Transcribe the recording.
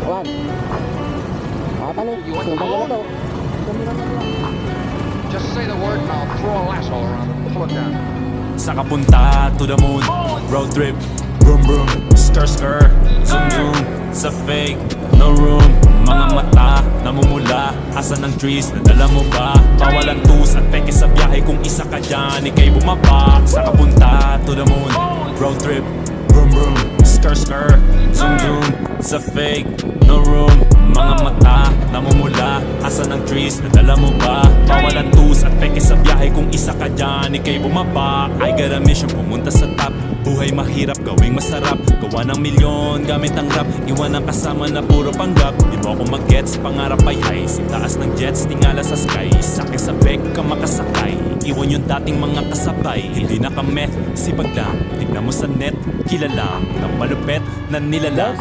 One. Tani, sumbang ko na to. Just say the word and I'll throw a lasso around and pull it down. Sa kapunta to the moon, road trip, vroom vroom, skr skr, zoom zoom, sa fake, no room. Mga mata, namumula, asan ang trees, nadala mo ba? Bawalan tus at peke sa biyahe kung isa ka dyan, ikay bumaba. Sa kapunta to the moon, road trip, vroom vroom, skr skr, zoom zoom, sa fake, no room. Mga mata, namumula, asan ang trees, nadala mo ba? Bawalan tus at peke sa biyahe kung isa ka dyan, ikay bumaba. I got a mission, pumunta sa top. Buhay mahirap, gawing masarap. Gawa ng milyon, gamit ang rap. Iwan ang kasama na puro panggap. Di mo ako mag-gets, pangarap ay high. Sintaas ng jets, tingala sa sky. Sakay sa beg ka makasakay. Iwan yung dating mga kasabay. Hindi nakameth, sipag lang. Tignan mo sa net, kilala ng malupet na nilalang.